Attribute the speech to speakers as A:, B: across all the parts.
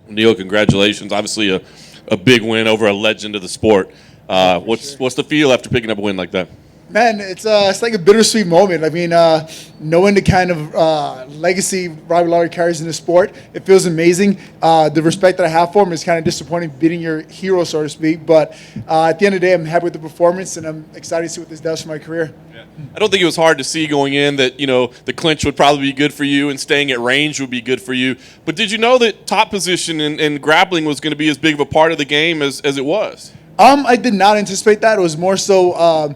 A: Neal, congratulations. Obviously a big win over a legend of the sport. What's the feel after picking up a win like that?
B: Man, it's like a bittersweet moment. I mean, knowing the kind of legacy Robbie Lawler carries in the sport, it feels amazing. The respect that I have for him is kind of disappointing, beating your hero, so to speak. But at the end of the day, I'm happy with the performance, and I'm excited to see what this does for my career.
A: Yeah. I don't think it was hard to see going in that, the clinch would probably be good for you and staying at range would be good for you. But did you know that top position in grappling was going to be as big of a part of the game as it was?
B: I did not anticipate that. It was more so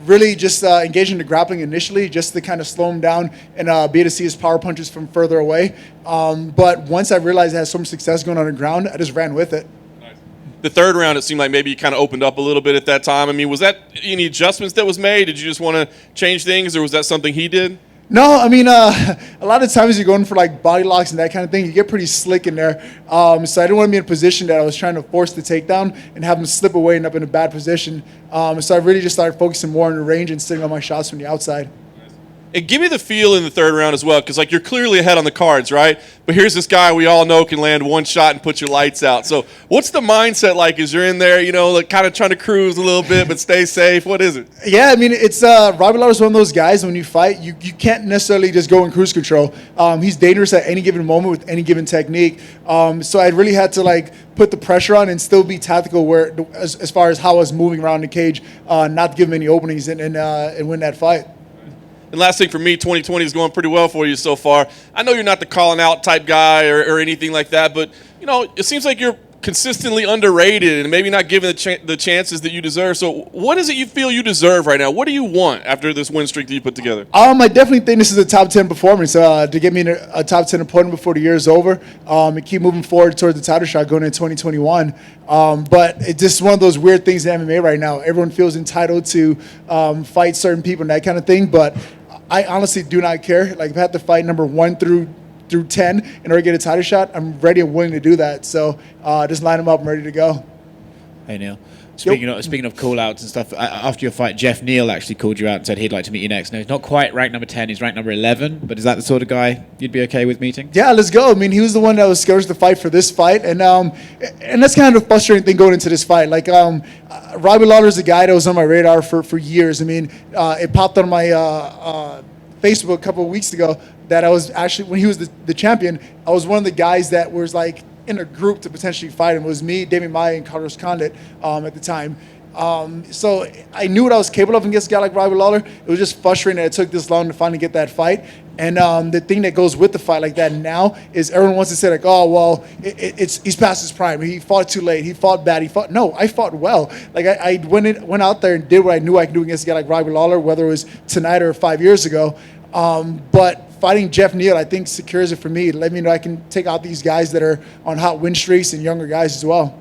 B: really just engaging the grappling initially, just to kind of slow him down and be able to see his power punches from further away. But once I realized I had so much success going on the ground, I just ran with it.
A: Nice. The third round, it seemed like maybe you kind of opened up a little bit at that time. I mean, was that any adjustments that was made? Did you just want to change things, or was that something he did?
B: No, I mean, a lot of times you're going for like body locks and that kind of thing. You get pretty slick in there. So I didn't want to be in a position that I was trying to force the takedown and have him slip away and up in a bad position. So I really just started focusing more on the range and sitting on my shots from the outside.
A: And give me the feel in the third round as well, because you're clearly ahead on the cards, right? But here's this guy we all know can land one shot and put your lights out. So what's the mindset like as you're in there, kind of trying to cruise a little bit but stay safe? What is it?
B: Yeah, I mean, it's Robbie Lawler is one of those guys when you fight, you can't necessarily just go in cruise control. He's dangerous at any given moment with any given technique. So I really had to put the pressure on and still be tactical as far as how I was moving around the cage, not to give him any openings and win that fight.
A: And last thing for me, 2020 is going pretty well for you so far. I know you're not the calling out type guy or anything like that, but it seems like you're consistently underrated and maybe not given the chances that you deserve. So what is it you feel you deserve right now? What do you want after this win streak that you put together?
B: I definitely think this is a top 10 performance to get me a top 10 opponent before the year is over, and keep moving forward towards the title shot going into 2021. But it's just one of those weird things in MMA right now. Everyone feels entitled to fight certain people and that kind of thing, but I honestly do not care. If I have to fight number 1 through 10 in order to get a title shot, I'm ready and willing to do that. So just line them up. I'm ready to go.
C: Hey, Neal. Speaking of call-outs and stuff, after your fight, Geoff Neal actually called you out and said he'd like to meet you next. Now, he's not quite ranked number 10. He's ranked number 11. But is that the sort of guy you'd be okay with meeting?
B: Yeah, let's go. I mean, he was the one that was scheduled to fight for this fight. And that's kind of a frustrating thing going into this fight. Robbie Lawler is a guy that was on my radar for years. I mean, it popped on my Facebook a couple of weeks ago that I was actually, when he was the champion, I was one of the guys that was in a group to potentially fight him. It was me, Damian Maia, and Carlos Condit at the time. So I knew what I was capable of against a guy like Robbie Lawler. It was just frustrating that it took this long to finally get that fight. And the thing that goes with the fight like that now is everyone wants to say he's past his prime. He fought too late. He fought bad. No, I fought well. I went out there and did what I knew I could do against a guy like Robbie Lawler, whether it was tonight or 5 years ago. But fighting Geoff Neal, I think, secures it for me. Let me know I can take out these guys that are on hot win streaks and younger guys as well.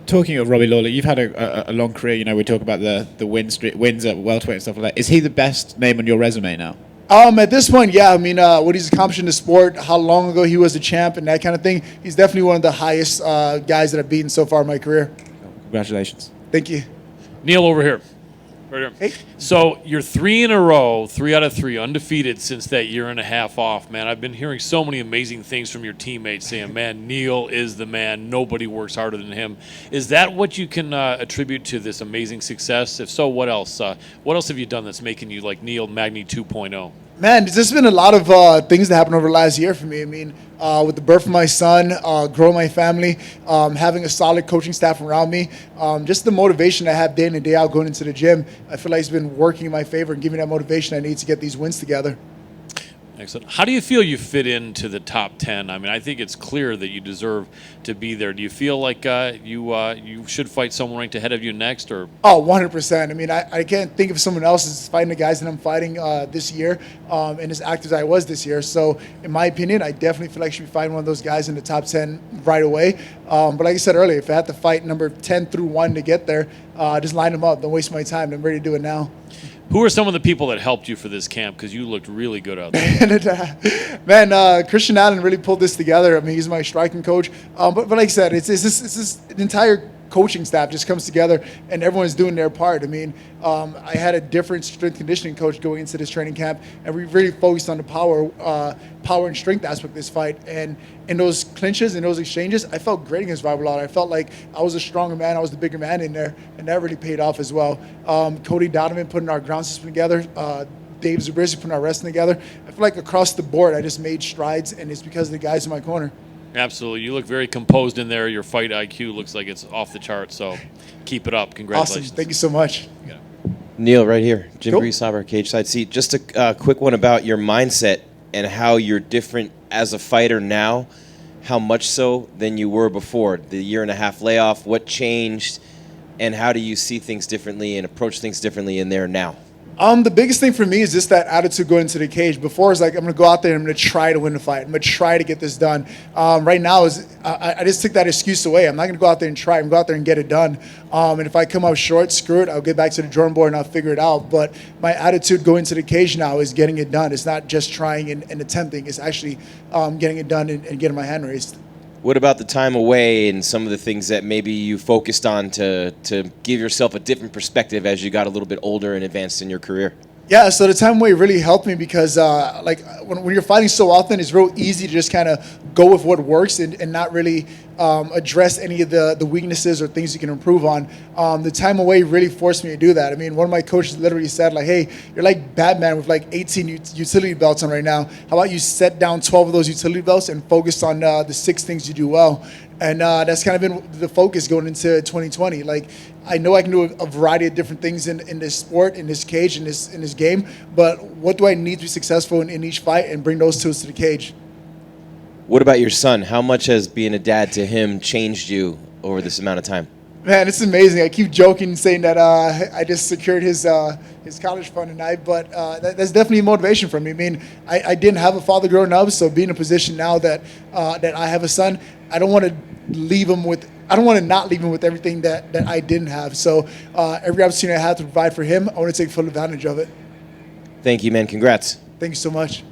C: Talking of Robbie Lawler, you've had a long career. We talk about the wins at welterweight and stuff like that. Is he the best name on your resume now?
B: At this point, yeah. I mean, what he's accomplished in the sport, how long ago he was a champ and that kind of thing, he's definitely one of the highest guys that I've beaten so far in my career.
C: Congratulations.
B: Thank you.
D: Neal, over here. Right here.
B: Hey.
D: So you're 3 in a row, 3 out of 3, undefeated since that year and a half off, man. I've been hearing so many amazing things from your teammates saying, man, Neal is the man. Nobody works harder than him. Is that what you can attribute to this amazing success? If so, what else? What else have you done that's making you like Neal Magny 2.0?
B: Man, there's been a lot of things that happened over the last year for me. I mean, with the birth of my son, growing my family, having a solid coaching staff around me, just the motivation I have day in and day out going into the gym, I feel like it's been working in my favor and giving me that motivation I need to get these wins together.
D: Excellent. How do you feel you fit into the top 10? I mean, I think it's clear that you deserve to be there. Do you feel like you should fight someone ranked ahead of you next? Or
B: 100%. I mean, I can't think of someone else that's fighting the guys that I'm fighting this year and as active as I was this year. So, in my opinion, I definitely feel like I should be fighting one of those guys in the top 10 right away. But like I said earlier, if I had to fight number 10 through 1 to get there, just line them up. Don't waste my time. I'm ready to do it now.
D: Who are some of the people that helped you for this camp? Because you looked really good out there.
B: Man, Christian Allen really pulled this together. I mean, he's my striking coach. But like I said, it's this entire coaching staff just comes together and everyone's doing their part. I mean, I had a different strength conditioning coach going into this training camp, and we really focused on the power and strength aspect of this fight. And in those clinches and those exchanges, I felt great against Robbie Lawler. I felt like I was a stronger man, I was the bigger man in there, and that really paid off as well. Cody Donovan putting our ground system together, Dave Zabriskie putting our wrestling together. I feel like across the board, I just made strides, and it's because of the guys in my corner.
D: Absolutely. You look very composed in there. Your fight IQ looks like it's off the chart, so keep it up. Congratulations.
B: Awesome. Thank you so much.
E: Neal, right here. Jim
B: Cool.
E: Greasehaber, cage side seat. Just a quick one about your mindset and how you're different as a fighter now. How much so than you were before? The 1.5 year layoff, what changed, and how do you see things differently and approach things differently in there now?
B: The biggest thing for me is just that attitude going into the cage. Before it's like, I'm going to go out there and I'm going to try to win the fight. I'm going to try to get this done. Right now, I just took that excuse away. I'm not going to go out there and try. I'm going to go out there and get it done. And if I come up short, screw it. I'll get back to the drawing board and I'll figure it out. But my attitude going to the cage now is getting it done. It's not just trying and attempting. It's actually getting it done and getting my hand raised.
E: What about the time away and some of the things that maybe you focused on to give yourself a different perspective as you got a little bit older and advanced in your career?
B: Yeah, so the time away really helped me because when you're fighting so often, it's real easy to just kind of go with what works and not really address any of the weaknesses or things you can improve on. The time away really forced me to do that. I mean, one of my coaches literally said, like, hey, you're like Batman with like 18 utility belts on right now. How about you set down 12 of those utility belts and focus on the 6 things you do well? And that's kind of been the focus going into 2020. Like, I know I can do a variety of different things in this sport, in this cage, in this game, but what do I need to be successful in each fight and bring those tools to the cage?
E: What about your son? How much has being a dad to him changed you over this amount of time?
B: Man, it's amazing. I keep joking, saying that I just secured his college fund tonight, but that's definitely a motivation for me. I mean, I didn't have a father growing up, so being in a position now that I have a son, I don't want to not leave him with everything that I didn't have. So every opportunity I have to provide for him, I want to take full advantage of it.
E: Thank you, man. Congrats.
B: Thank you so much.